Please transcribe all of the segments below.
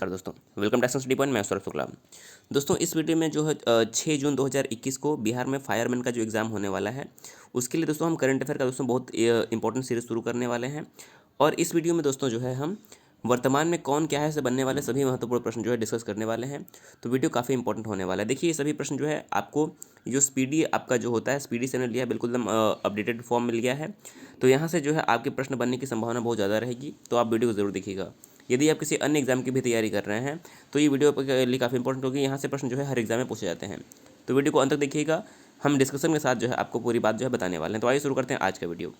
नमस्कार दोस्तों, welcome to action study point. मैं सौरभ शुक्ला। दोस्तों इस वीडियो में जो है 6 जून 2021 को बिहार में फायरमैन का जो एग्ज़ाम होने वाला है उसके लिए दोस्तों हम करंट अफेयर का दोस्तों बहुत इंपॉर्टेंट सीरीज शुरू करने वाले हैं। और इस वीडियो में दोस्तों जो है हम वर्तमान में कौन क्या है से बनने वाले सभी महत्वपूर्ण प्रश्न जो है डिस्कस करने वाले हैं। तो वीडियो काफ़ी इंपॉर्टेंट होने वाला है। देखिए ये सभी प्रश्न जो है आपको जो स्पीडी आपका जो होता है स्पीडी से ने लिया बिल्कुल एकदम अपडेटेड फॉर्म मिल गया है। तो यहाँ से जो है आपके प्रश्न बनने की संभावना बहुत ज़्यादा रहेगी, तो आप वीडियो को ज़रूर देखिएगा। यदि आप किसी अन्य एग्जाम की भी तैयारी कर रहे हैं तो ये वीडियो आपके लिए काफ़ी इंपॉर्टेंट होगी। यहाँ से प्रश्न जो है हर एग्जाम में पूछे जाते हैं, तो वीडियो को अंत तक देखिएगा। हम डिस्कशन के साथ जो है आपको पूरी बात जो है बताने वाले हैं। तो आइए शुरू करते हैं आज का वीडियो।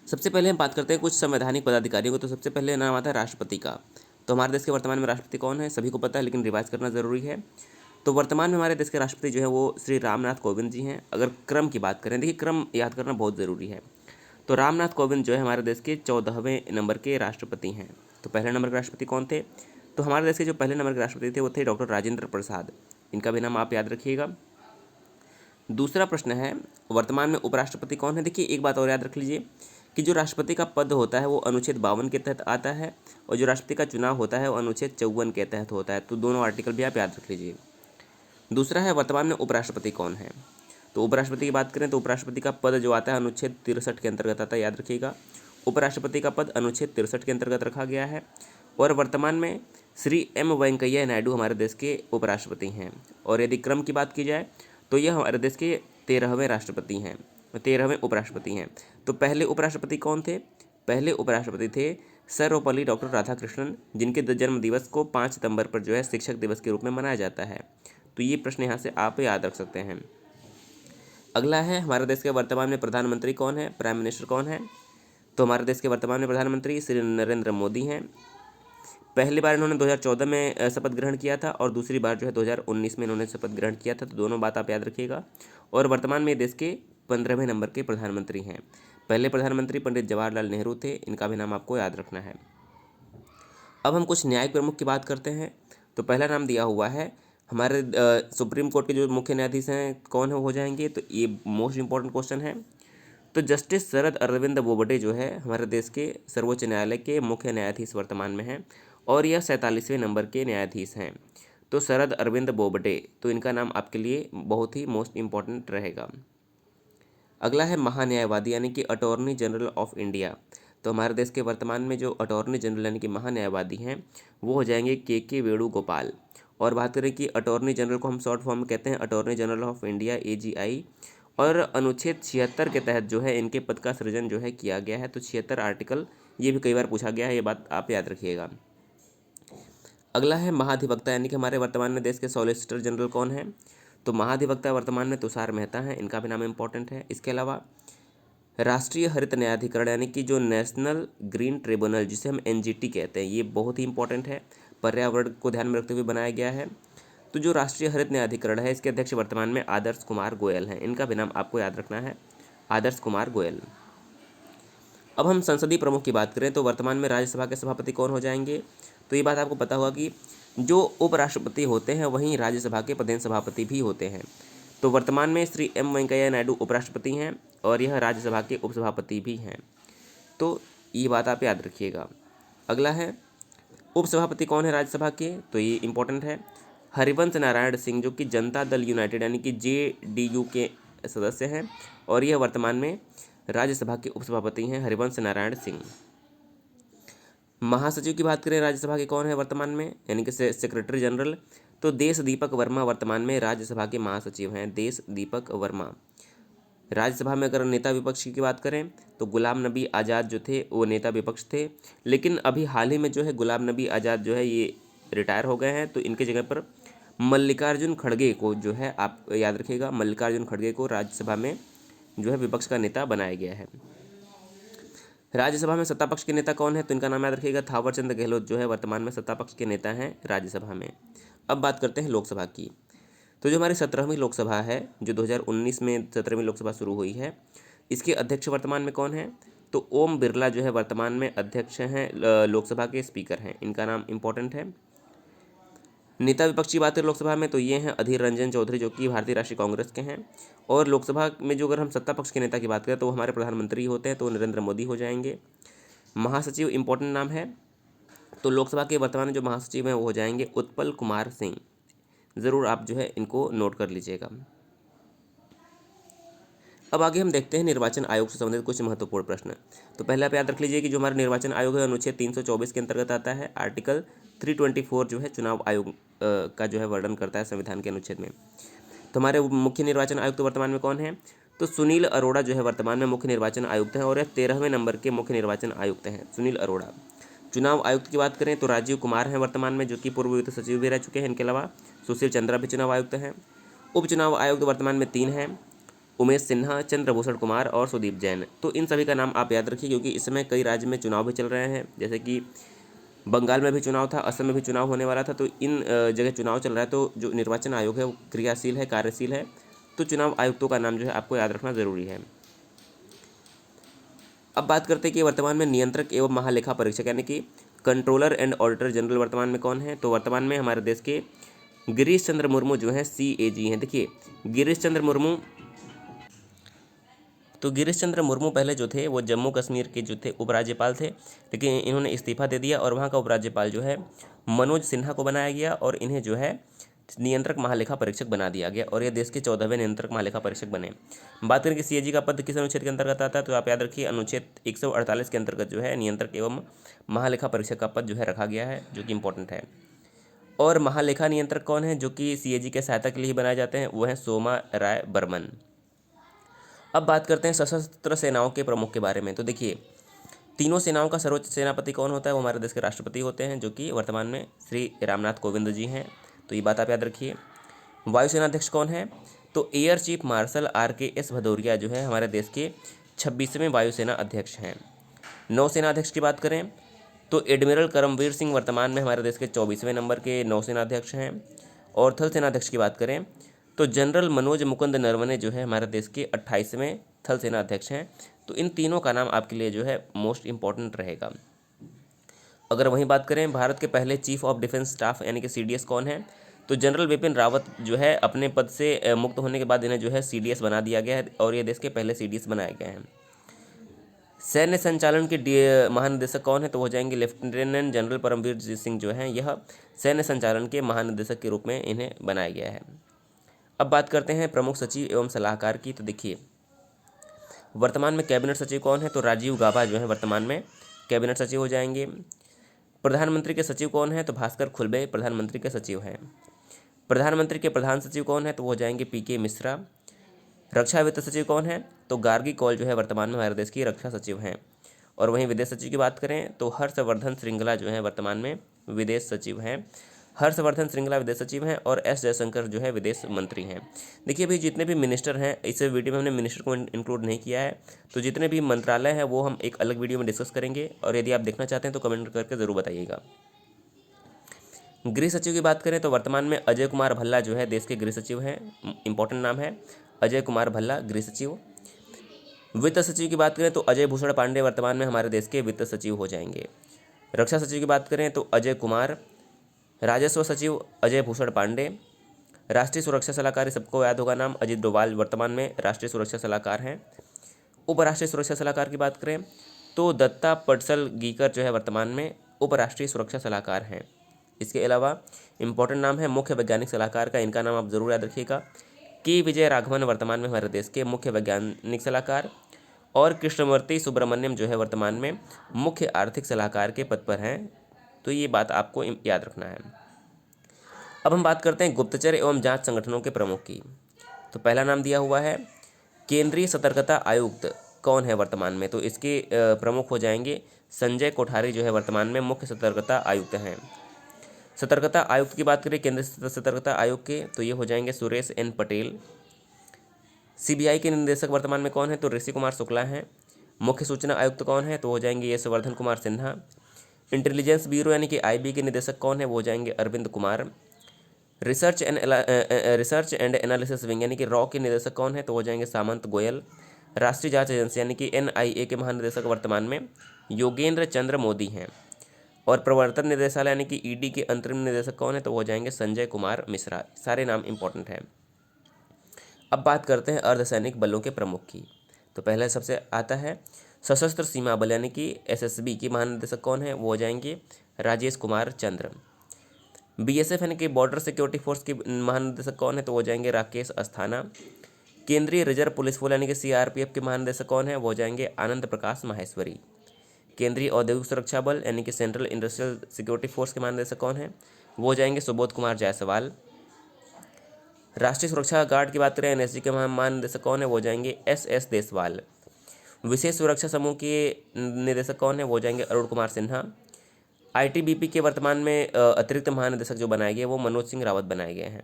सबसे पहले हम बात करते हैं कुछ संवैधानिक पदाधिकारियों को। तो सबसे पहले नाम आता है राष्ट्रपति का। तो हमारे देश के वर्तमान में राष्ट्रपति कौन है सभी को पता है, लेकिन रिवाइज करना जरूरी है। तो वर्तमान में हमारे देश के राष्ट्रपति जो है वो श्री रामनाथ कोविंद जी हैं। अगर क्रम की बात करें, देखिए क्रम याद करना बहुत ज़रूरी है। तो रामनाथ कोविंद जो है हमारे देश के 14वें नंबर के राष्ट्रपति हैं। तो पहले नंबर के राष्ट्रपति कौन थे? तो हमारे देश के जो पहले नंबर के राष्ट्रपति थे वो थे डॉक्टर राजेंद्र प्रसाद। इनका भी नाम आप याद रखिएगा। दूसरा प्रश्न है वर्तमान में उपराष्ट्रपति कौन है? देखिए एक बात और याद रख लीजिए कि जो राष्ट्रपति का पद होता है वो अनुच्छेद 52 के तहत आता है, और जो राष्ट्रपति का चुनाव होता है वो अनुच्छेद 54 के तहत होता है। तो दोनों आर्टिकल भी आप याद रख लीजिए। दूसरा है वर्तमान में उपराष्ट्रपति कौन है? तो उपराष्ट्रपति की बात करें तो उपराष्ट्रपति का पद जो आता है अनुच्छेद 63 के अंतर्गत आता है, याद रखिएगा। उपराष्ट्रपति का पद अनुच्छेद 63 के अंतर्गत रखा गया है। और वर्तमान में श्री एम वेंकैया नायडू हमारे देश के उपराष्ट्रपति हैं। और यदि क्रम की बात की जाए तो यह हमारे देश के 13वें राष्ट्रपति हैं, 13वें उपराष्ट्रपति हैं। तो पहले उपराष्ट्रपति कौन थे? पहले उपराष्ट्रपति थे सर्वपल्ली डॉक्टर राधाकृष्णन, जिनके जन्म दिवस को 5 सितंबर पर जो है शिक्षक दिवस के रूप में मनाया जाता है। तो ये प्रश्न यहाँ से आप याद रख सकते हैं। अगला है हमारे देश के वर्तमान में प्रधानमंत्री कौन है, प्राइम मिनिस्टर कौन है? तो हमारे देश के वर्तमान में प्रधानमंत्री श्री नरेंद्र मोदी हैं। पहली बार इन्होंने 2014 में शपथ ग्रहण किया था, और दूसरी बार जो है 2019 में इन्होंने शपथ ग्रहण किया था। तो दोनों बात आप याद रखिएगा। और वर्तमान में देश के 15वें नंबर के प्रधानमंत्री हैं। पहले प्रधानमंत्री पंडित जवाहरलाल नेहरू थे, इनका भी नाम आपको याद रखना है। अब हम कुछ न्यायिक प्रमुख की बात करते हैं। तो पहला नाम दिया हुआ है हमारे सुप्रीम कोर्ट के जो मुख्य न्यायाधीश हैं कौन हो जाएंगे? तो ये मोस्ट इंपॉर्टेंट क्वेश्चन है। तो जस्टिस शरद अरविंद बोबडे जो है हमारे देश के सर्वोच्च न्यायालय के मुख्य न्यायाधीश वर्तमान में हैं, और यह 47वें नंबर के न्यायाधीश हैं। तो शरद अरविंद बोबडे, तो इनका नाम आपके लिए बहुत ही मोस्ट इंपॉर्टेंट रहेगा। अगला है महान्यायवादी यानी कि अटॉर्नी जनरल ऑफ इंडिया। तो हमारे देश के वर्तमान में जो अटॉर्नी जनरल यानी कि महान्यायवादी हैं वो हो जाएंगे के वेणुगोपाल। और बात करें कि अटॉर्नी जनरल को हम शॉर्ट फॉर्म में कहते हैं attorney general of India AGI। और अनुच्छेद 76 के तहत जो है इनके पद का सृजन जो है किया गया है। तो 76 आर्टिकल ये भी कई बार पूछा गया है, ये बात आप याद रखिएगा। अगला है महाधिवक्ता यानी कि हमारे वर्तमान में देश के सॉलिसिटर जनरल कौन है? तो महाधिवक्ता वर्तमान में तुषार मेहता हैं, इनका भी नाम इंपॉर्टेंट है। इसके अलावा राष्ट्रीय हरित न्यायाधिकरण यानी कि जो नेशनल ग्रीन ट्रिब्यूनल जिसे हम NGT कहते हैं, ये बहुत ही इंपॉर्टेंट है, पर्यावरण को ध्यान में रखते हुए बनाया गया है। तो जो राष्ट्रीय हरित न्यायाधिकरण है इसके अध्यक्ष वर्तमान में आदर्श कुमार गोयल हैं, इनका भी नाम आपको याद रखना है, आदर्श कुमार गोयल। अब हम संसदीय प्रमुख की बात करें तो वर्तमान में राज्यसभा के सभापति कौन हो जाएंगे? तो ये बात आपको पता होगा कि जो उपराष्ट्रपति होते हैं वहीं राज्यसभा के प्रधान सभापति भी होते हैं। तो वर्तमान में श्री एम वेंकैया नायडू उपराष्ट्रपति हैं, और यह राज्यसभा के उपसभापति भी हैं। तो ये बात आप याद रखिएगा। अगला है उपसभापति कौन है राज्यसभा के? तो ये इंपॉर्टेंट है हरिवंश नारायण सिंह, जो कि जनता दल यूनाइटेड यानी कि JDU के सदस्य हैं, और यह वर्तमान में राज्यसभा के उपसभापति हैं हरिवंश नारायण सिंह। महासचिव की बात करें राज्यसभा के कौन है वर्तमान में, यानी कि सेक्रेटरी जनरल? तो देश दीपक वर्मा वर्तमान में राज्यसभा के महासचिव हैं, देश दीपक वर्मा। राज्यसभा में अगर नेता विपक्ष की बात करें तो गुलाम नबी आज़ाद जो थे वो नेता विपक्ष थे, लेकिन अभी हाल ही में जो है गुलाम नबी आज़ाद जो है ये रिटायर हो गए हैं। तो इनके जगह पर मल्लिकार्जुन खड़गे को जो है आप याद रखिएगा, मल्लिकार्जुन खड़गे को राज्यसभा में जो है विपक्ष का नेता बनाया गया है। राज्यसभा में सत्ता पक्ष के नेता कौन है? तो इनका नाम याद रखिएगा, थावरचंद गहलोत जो है वर्तमान में सत्ता पक्ष के नेता हैं राज्यसभा में। अब बात करते हैं लोकसभा की। तो जो हमारी 17वीं लोकसभा है, जो 2019 में 17वीं लोकसभा शुरू हुई है, इसके अध्यक्ष वर्तमान में कौन है? तो ओम बिरला जो है वर्तमान में अध्यक्ष हैं, लोकसभा के स्पीकर हैं, इनका नाम इंपॉर्टेंट है। नेता विपक्ष की बात करें लोकसभा में तो ये हैं अधीर रंजन चौधरी, जो कि भारतीय राष्ट्रीय कांग्रेस के हैं। और लोकसभा में जो अगर हम सत्ता पक्ष के नेता की बात करें तो वो हमारे प्रधानमंत्री होते हैं, तो नरेंद्र मोदी हो जाएंगे। महासचिव इंपॉर्टेंट नाम है, तो लोकसभा के वर्तमान में जो महासचिव हैं वो हो जाएंगे उत्पल कुमार सिंह। ज़रूर आप जो है इनको नोट कर लीजिएगा। अब आगे हम देखते हैं निर्वाचन आयोग से संबंधित कुछ महत्वपूर्ण प्रश्न। तो पहले आप याद रख लीजिए कि जो हमारा निर्वाचन आयोग है अनुच्छेद 324 के अंतर्गत आता है। आर्टिकल 324 जो है चुनाव आयोग का जो है वर्णन करता है संविधान के अनुच्छेद में। तो हमारे मुख्य निर्वाचन आयुक्त वर्तमान में कौन है? तो सुनील अरोड़ा जो है वर्तमान में मुख्य निर्वाचन आयुक्त हैं और यह 13वें नंबर के मुख्य निर्वाचन आयुक्त हैं, सुनील अरोड़ा। चुनाव आयुक्त की बात करें तो राजीव कुमार हैं वर्तमान में, जो कि पूर्व वित्त सचिव भी रह चुके हैं। इनके अलावा सुशील चंद्रा भी चुनाव आयुक्त हैं। उप चुनाव आयुक्त वर्तमान में 3 हैं, उमेश सिन्हा, चंद्रभूषण कुमार और सुदीप जैन। तो इन सभी का नाम आप याद रखिए, क्योंकि इस समय कई राज्य में चुनाव भी चल रहे हैं, जैसे कि बंगाल में भी चुनाव था, असम में भी चुनाव होने वाला था। तो इन जगह चुनाव चल रहा है, तो जो निर्वाचन आयोग है वो क्रियाशील है, कार्यशील है। तो चुनाव आयुक्तों का नाम जो है आपको याद रखना जरूरी है। अब बात करते हैं कि वर्तमान में नियंत्रक एवं महालेखा परीक्षक यानी कि कंट्रोलर एंड ऑडिटर जनरल वर्तमान में कौन है? तो वर्तमान में हमारे देश के गिरीश चंद्र मुर्मू जो है CAG हैं। देखिए गिरीश चंद्र मुर्मू, तो गिरीश चंद्र मुर्मू पहले जो थे वो जम्मू कश्मीर के जो थे उपराज्यपाल थे, लेकिन इन्होंने इस्तीफा दे दिया और वहाँ का उपराज्यपाल जो है मनोज सिन्हा को बनाया गया और इन्हें जो है नियंत्रक महालेखा परीक्षक बना दिया गया और ये देश के 14वें नियंत्रक महालेखा परीक्षक बने। बात करें कि CAG का पद किस अनुच्छेद के अंतर्गत आता है? तो आप याद रखिए अनुच्छेद 148 के अंतर्गत जो है नियंत्रक एवं महालेखा परीक्षक का पद जो है रखा गया है, जो कि इंपॉर्टेंट है। और महालेखा नियंत्रक कौन है जो कि CAG के सहायता के लिए बनाए जाते हैं? वो हैं सोमा राय बर्मन। अब बात करते हैं सशस्त्र सेनाओं के प्रमुख के बारे में। तो देखिए तीनों सेनाओं का सर्वोच्च सेनापति कौन होता है? वो हमारे देश के राष्ट्रपति होते हैं, जो कि वर्तमान में श्री रामनाथ कोविंद जी हैं। तो ये बात आप याद रखिए। वायुसेना अध्यक्ष कौन है? तो air chief marshal RKS Bhadauria जो है हमारे देश के 26वें वायुसेना अध्यक्ष हैं। नौसेना अध्यक्ष की बात करें तो एडमिरल करमवीर सिंह वर्तमान में हमारे देश के 24वें नंबर के नौसेना अध्यक्ष हैं। और थल सेना अध्यक्ष की बात करें तो जनरल मनोज मुकुंद नरवणे जो है हमारे देश के 28वें थल सेना अध्यक्ष हैं। तो इन तीनों का नाम आपके लिए जो है मोस्ट इंपॉर्टेंट रहेगा। अगर वहीं बात करें भारत के पहले चीफ ऑफ डिफेंस स्टाफ यानी कि CDS कौन है? तो जनरल विपिन रावत जो है अपने पद से मुक्त होने के बाद इन्हें जो है CDS बना दिया गया है और ये देश के पहले CDS बनाए गए हैं। सैन्य संचालन के महानिदेशक कौन है? तो हो जाएंगे लेफ्टिनेंट जनरल परमवीर सिंह जो हैं, यह सैन्य संचालन के महानिदेशक के रूप में इन्हें बनाया गया है। अब बात करते हैं प्रमुख सचिव एवं सलाहकार की। तो देखिए वर्तमान में कैबिनेट सचिव कौन है? तो राजीव गाबा जो है वर्तमान में कैबिनेट सचिव हो जाएंगे। प्रधानमंत्री के सचिव कौन है? तो भास्कर खुलबे प्रधानमंत्री के सचिव हैं। प्रधानमंत्री के प्रधान सचिव कौन है? तो हो जाएंगे PK मिश्रा। रक्षा वित्त सचिव कौन है? तो गार्गी कौल जो है वर्तमान में हमारे देश की रक्षा सचिव हैं। और वहीं विदेश सचिव की बात करें तो हर्षवर्धन श्रृंगला जो है वर्तमान में विदेश सचिव हैं। हर्षवर्धन श्रृंगला विदेश सचिव हैं और S जयशंकर जो है विदेश मंत्री हैं। देखिए भाई जितने भी मिनिस्टर हैं, इस वीडियो में हमने मिनिस्टर को इंक्लूड नहीं किया है, तो जितने भी मंत्रालय हैं वो हम एक अलग वीडियो में डिस्कस करेंगे और यदि आप देखना चाहते हैं तो कमेंट करके ज़रूर बताइएगा। गृह सचिव की बात करें तो वर्तमान में अजय कुमार भल्ला जो है देश के गृह सचिव हैं, इंपॉर्टेंट नाम है अजय कुमार भल्ला गृह सचिव। वित्त सचिव की बात करें तो अजय भूषण पांडे वर्तमान में हमारे देश के वित्त सचिव हो जाएंगे। रक्षा सचिव की बात करें तो अजय कुमार। राजस्व सचिव अजय भूषण पांडे। राष्ट्रीय सुरक्षा सलाहकार सबको याद होगा नाम, अजित डोभाल वर्तमान में राष्ट्रीय सुरक्षा सलाहकार हैं। उपराष्ट्रीय सुरक्षा सलाहकार की बात करें तो दत्ता पडसलगीकर जो है वर्तमान में उपराष्ट्रीय सुरक्षा सलाहकार हैं। इसके अलावा इंपॉर्टेंट नाम है मुख्य वैज्ञानिक सलाहकार का, इनका नाम आप जरूर याद रखिएगा। के विजय राघवन वर्तमान में हमारे देश के मुख्य वैज्ञानिक सलाहकार। और कृष्णमूर्ति सुब्रमण्यम जो है वर्तमान में मुख्य आर्थिक सलाहकार के पद पर हैं। तो ये बात आपको याद रखना है। अब हम बात करते हैं गुप्तचर एवं जांच संगठनों के प्रमुख की। तो पहला नाम दिया हुआ है केंद्रीय सतर्कता आयुक्त कौन है वर्तमान में? तो इसके प्रमुख हो जाएंगे संजय कोठारी जो है वर्तमान में मुख्य सतर्कता आयुक्त हैं। सतर्कता आयुक्त की बात करें केंद्रीय सतर्कता आयोग के तो ये हो जाएंगे सुरेश N पटेल। CBI के निदेशक वर्तमान में कौन है? तो ऋषि कुमार शुक्ला हैं। मुख्य सूचना आयुक्त कौन है? तो हो जाएंगे यश वर्धन कुमार सिन्हा। इंटेलिजेंस ब्यूरो यानी कि IB के निदेशक कौन है? वो हो जाएंगे Arvind Kumar. Research and analysis wing यानी कि रॉ के निदेशक कौन है? तो हो जाएंगे सामंत गोयल। राष्ट्रीय जांच एजेंसी यानी कि NIA के महानिदेशक वर्तमान में योगेंद्र चंद्र मोदी हैं। और प्रवर्तन निदेशालय यानी कि ED के अंतरिम निदेशक कौन है? तो हो जाएंगे संजय कुमार मिश्रा। सारे नाम इंपॉर्टेंट हैं। अब बात करते हैं अर्धसैनिक बलों के प्रमुख की। तो पहले सबसे आता है सशस्त्र सीमा बल यानी कि SSB की महानिदेशक कौन है? वो हो जाएंगे राजेश कुमार चंद्र। बीएसएफ यानी कि बॉर्डर सिक्योरिटी फोर्स के महानिदेशक कौन है, तो वो जाएंगे राकेश अस्थाना। केंद्रीय रिजर्व पुलिस बल यानी कि सीआरपीएफ के महानिदेशक कौन है, वो जाएंगे आनंद प्रकाश माहेश्वरी। केंद्रीय औद्योगिक सुरक्षा बल यानी कि सेंट्रल इंडस्ट्रियल सिक्योरिटी फोर्स के महानिदेशक कौन है, वो जाएंगे सुबोध कुमार जायसवाल। राष्ट्रीय सुरक्षा गार्ड की बात करें एनएसजी के महानिदेशक कौन है, वो जाएंगे एसएस देसवाल। विशेष सुरक्षा समूह के निदेशक कौन है, वो जाएंगे अरुण कुमार सिन्हा। आईटीबीपी के वर्तमान में अतिरिक्त महानिदेशक जो बनाए गए वो मनोज सिंह रावत बनाए गए हैं।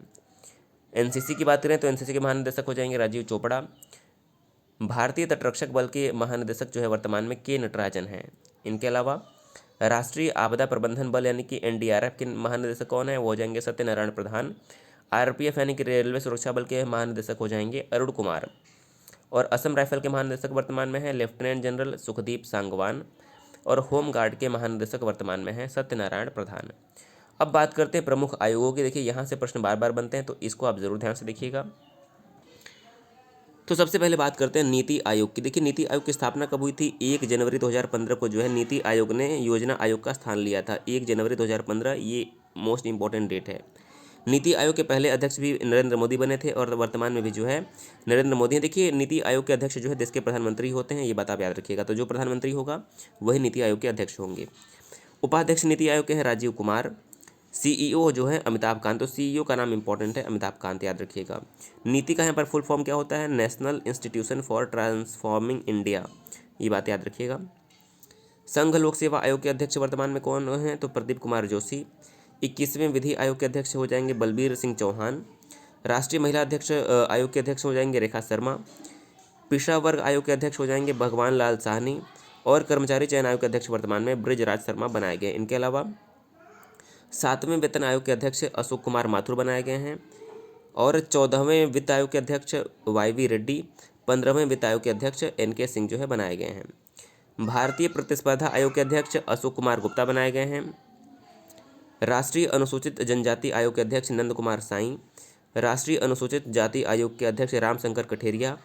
एनसीसी की बात करें तो एनसीसी के महानिदेशक हो जाएंगे राजीव चोपड़ा। भारतीय तटरक्षक बल के महानिदेशक जो है वर्तमान में के नटराजन हैं। इनके अलावा राष्ट्रीय आपदा प्रबंधन बल यानी कि एनडीआरएफ के महानिदेशक कौन है, वो हो जाएंगे सत्यनारायण प्रधान। आरपीएफ यानी कि रेलवे सुरक्षा बल के महानिदेशक हो जाएंगे अरुण कुमार। और असम राइफल के महानिदेशक वर्तमान में है लेफ्टिनेंट जनरल सुखदीप सांगवान। और होम गार्ड के महानिदेशक वर्तमान में है सत्यनारायण प्रधान। अब बात करते हैं प्रमुख आयोगों की। देखिए यहाँ से प्रश्न बार बार बनते हैं तो इसको आप जरूर ध्यान से देखिएगा। तो सबसे पहले बात करते हैं नीति आयोग की। देखिए नीति आयोग की स्थापना कब हुई थी, 1 जनवरी 2015 को जो है नीति आयोग ने योजना आयोग का स्थान लिया था। 1 जनवरी 2015 ये मोस्ट इंपॉर्टेंट डेट है। नीति आयोग के पहले अध्यक्ष भी नरेंद्र मोदी बने थे और वर्तमान में भी जो है नरेंद्र मोदी हैं। देखिए नीति आयोग के अध्यक्ष जो है देश के प्रधानमंत्री होते हैं, ये बात आप याद रखिएगा। तो जो प्रधानमंत्री होगा वही नीति आयोग के अध्यक्ष होंगे। उपाध्यक्ष नीति आयोग के हैं राजीव कुमार। सीईओ जो है अमिताभ कांत। तो सीईओ का नाम इंपॉर्टेंट है, अमिताभ कांत याद रखिएगा। नीति का यहाँ पर फुल फॉर्म क्या होता है, national institution for transforming India, ये बात याद रखिएगा। संघ लोक सेवा आयोग के अध्यक्ष वर्तमान में कौन हैं, तो प्रदीप कुमार जोशी। 21वें विधि आयोग के अध्यक्ष हो जाएंगे बलबीर सिंह चौहान। राष्ट्रीय महिला अध्यक्ष आयोग के अध्यक्ष हो जाएंगे रेखा शर्मा। पिछड़ा वर्ग आयोग के अध्यक्ष हो जाएंगे भगवान लाल साहनी। और कर्मचारी चयन आयोग के अध्यक्ष वर्तमान में ब्रिजराज शर्मा बनाए गए। इनके अलावा 7वें वेतन आयोग के अध्यक्ष अशोक कुमार माथुर बनाए गए हैं। और 14वें वित्त आयोग के अध्यक्ष वाईवी रेड्डी। 15वें वित्त आयोग के अध्यक्ष एनके सिंह जो है बनाए गए हैं। भारतीय प्रतिस्पर्धा आयोग के अध्यक्ष अशोक कुमार गुप्ता बनाए गए हैं। राष्ट्रीय अनुसूचित जनजाति आयोग के अध्यक्ष नंद कुमार साई। राष्ट्रीय अनुसूचित जाति आयोग के अध्यक्ष रामशंकर कठेरिया।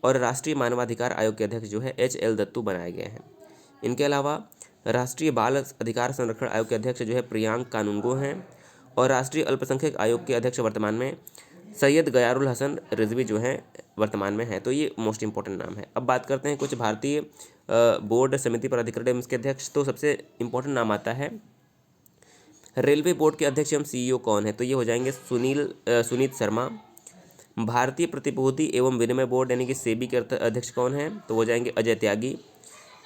और राष्ट्रीय मानवाधिकार आयोग के अध्यक्ष जो है एचएल दत्तू बनाए गए हैं। इनके अलावा राष्ट्रीय बाल अधिकार संरक्षण आयोग के अध्यक्ष जो है प्रियांक कानूनगो हैं। और राष्ट्रीय अल्पसंख्यक आयोग के अध्यक्ष वर्तमान में सैयद गयारुल हसन रिजवी जो हैं वर्तमान में हैं। तो ये मोस्ट इंपॉर्टेंट नाम है। अब बात करते हैं कुछ भारतीय बोर्ड समिति प्राधिकरण एवं इसके अध्यक्ष। तो सबसे इंपॉर्टेंट नाम आता है रेलवे बोर्ड के अध्यक्ष एवं सीईओ कौन है, तो ये हो जाएंगे सुनीत शर्मा। भारतीय प्रतिभूति एवं विनिमय बोर्ड यानी कि सेबी के अध्यक्ष कौन है, तो हो जाएंगे अजय त्यागी।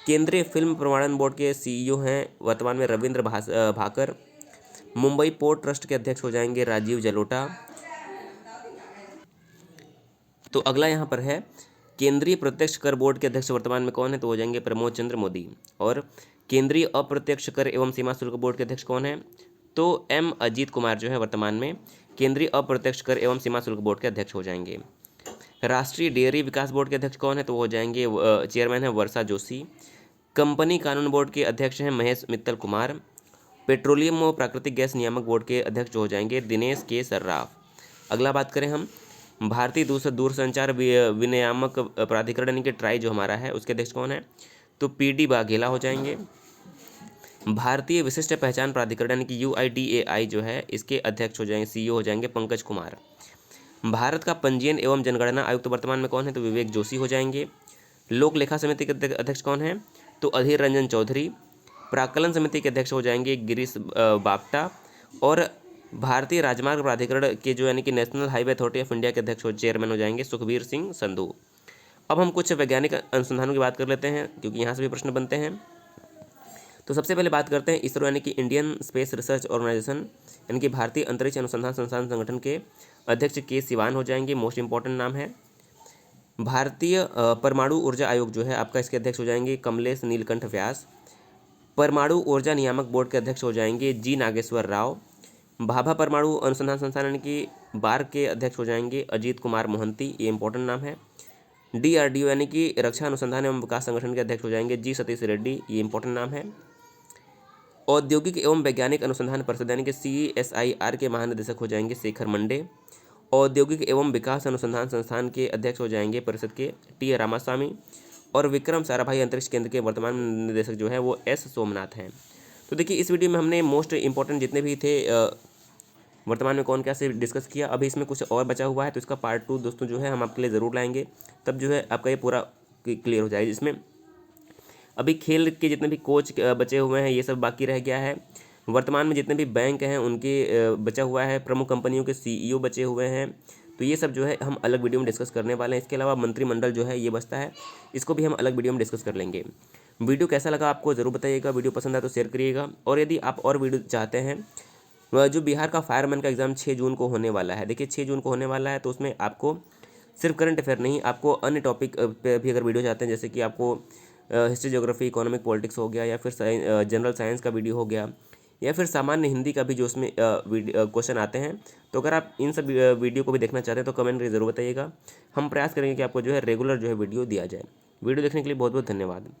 केंद्रीय फिल्म प्रमाणन बोर्ड के सीईओ हैं वर्तमान में रविंद्र भाकर। मुंबई पोर्ट ट्रस्ट के अध्यक्ष हो जाएंगे राजीव जलोटा। तो अगला यहाँ पर है केंद्रीय प्रत्यक्ष कर बोर्ड के अध्यक्ष वर्तमान में कौन है, तो हो जाएंगे प्रमोद चंद्र मोदी। और केंद्रीय अप्रत्यक्ष कर एवं सीमा शुल्क बोर्ड के अध्यक्ष कौन है, तो एम अजीत कुमार जो है वर्तमान में केंद्रीय अप्रत्यक्ष कर एवं सीमा शुल्क बोर्ड के अध्यक्ष हो जाएंगे। राष्ट्रीय डेयरी विकास बोर्ड के अध्यक्ष कौन है, तो हो जाएंगे चेयरमैन है वर्षा जोशी। कंपनी कानून बोर्ड के अध्यक्ष हैं महेश मित्तल कुमार। पेट्रोलियम व प्राकृतिक गैस नियामक बोर्ड के अध्यक्ष हो जाएंगे दिनेश के सर्राफ। अगला बात करें हम भारतीय दूरसंचार विनियामक प्राधिकरण यानी कि ट्राई जो हमारा है उसके अध्यक्ष कौन है, तो पीडी बाघेला हो जाएंगे। भारतीय विशिष्ट पहचान प्राधिकरण यानी कि यूआईडीएआई जो है इसके अध्यक्ष हो जाएंगे सीईओ हो जाएंगे पंकज कुमार। भारत का पंजीयन एवं जनगणना आयुक्त वर्तमान में कौन है, तो विवेक जोशी हो जाएंगे। लोक लेखा समिति के अध्यक्ष कौन है, तो अधीर रंजन चौधरी। प्राक्कलन समिति के अध्यक्ष हो जाएंगे गिरीश बापटा। और भारतीय राजमार्ग प्राधिकरण के जो यानी कि national highway authority of India के अध्यक्ष चेयरमैन हो जाएंगे सुखबीर सिंह संधू। अब हम कुछ वैज्ञानिक अनुसंधानों की बात कर लेते हैं क्योंकि यहाँ से भी प्रश्न बनते हैं। तो सबसे पहले बात करते हैं इसरो यानी कि इंडियन स्पेस रिसर्च ऑर्गेनाइजेशन यानी कि भारतीय अंतरिक्ष अनुसंधान संस्थान संगठन के अध्यक्ष के सिवान हो जाएंगे, मोस्ट इंपॉर्टेंट नाम है। भारतीय परमाणु ऊर्जा आयोग जो है आपका इसके अध्यक्ष हो जाएंगे कमलेश नीलकंठ व्यास। परमाणु ऊर्जा नियामक बोर्ड के अध्यक्ष हो जाएंगे जी नागेश्वर राव। भाभा परमाणु अनुसंधान संस्थान यानी कि बार के अध्यक्ष हो जाएंगे अजीत कुमार मोहंती, ये इंपॉर्टेंट नाम है। डीआरडीओ यानी कि रक्षा अनुसंधान एवं विकास संगठन के अध्यक्ष हो जाएंगे जी सतीश रेड्डी, ये इंपॉर्टेंट नाम है। औद्योगिक एवं वैज्ञानिक अनुसंधान परिषद यानी कि CSIR के महानिदेशक हो जाएंगे शेखर मंडे। औद्योगिक एवं विकास अनुसंधान संस्थान के अध्यक्ष हो जाएंगे परिषद के टी रामास्वामी। और विक्रम साराभाई अंतरिक्ष केंद्र के वर्तमान निदेशक जो है वो S सोमनाथ हैं। तो देखिए इस वीडियो में हमने मोस्ट इंपॉर्टेंट जितने भी थे वर्तमान में कौन क्या से डिस्कस किया। अभी इसमें कुछ और बचा हुआ है, तो इसका पार्ट 2 दोस्तों जो है हम आपके लिए ज़रूर लाएंगे, तब जो है आपका ये पूरा क्लियर हो जाएगा। जिसमें अभी खेल के जितने भी कोच बचे हुए हैं ये सब बाकी रह गया है। वर्तमान में जितने भी बैंक हैं उनके बचा हुआ है, प्रमुख कंपनियों के सीईओ बचे हुए हैं, तो ये सब जो है हम अलग वीडियो में डिस्कस करने वाले हैं। इसके अलावा मंत्रिमंडल जो है ये बचता है, इसको भी हम अलग वीडियो में डिस्कस कर लेंगे। वीडियो कैसा लगा आपको ज़रूर बताइएगा, वीडियो पसंद आए तो शेयर करिएगा। और यदि आप और वीडियो चाहते हैं, जो बिहार का फायरमैन का एग्ज़ाम 6 जून को होने वाला है, देखिए 6 जून को होने वाला है, तो उसमें आपको सिर्फ करंट अफेयर नहीं, आपको अन्य टॉपिक पे भी अगर वीडियो चाहते हैं, जैसे कि आपको हिस्ट्री, ज्योग्राफी, इकोनॉमिक, पॉलिटिक्स हो गया, या फिर जनरल साइंस का वीडियो हो गया, या फिर सामान्य हिंदी का भी जो उसमें क्वेश्चन आते हैं, तो अगर आप इन सब वीडियो को भी देखना चाहते हैं तो कमेंट करके ज़रूर बताइएगा। हम प्रयास करेंगे कि आपको जो है रेगुलर जो है वीडियो दिया जाए। वीडियो देखने के लिए बहुत बहुत धन्यवाद।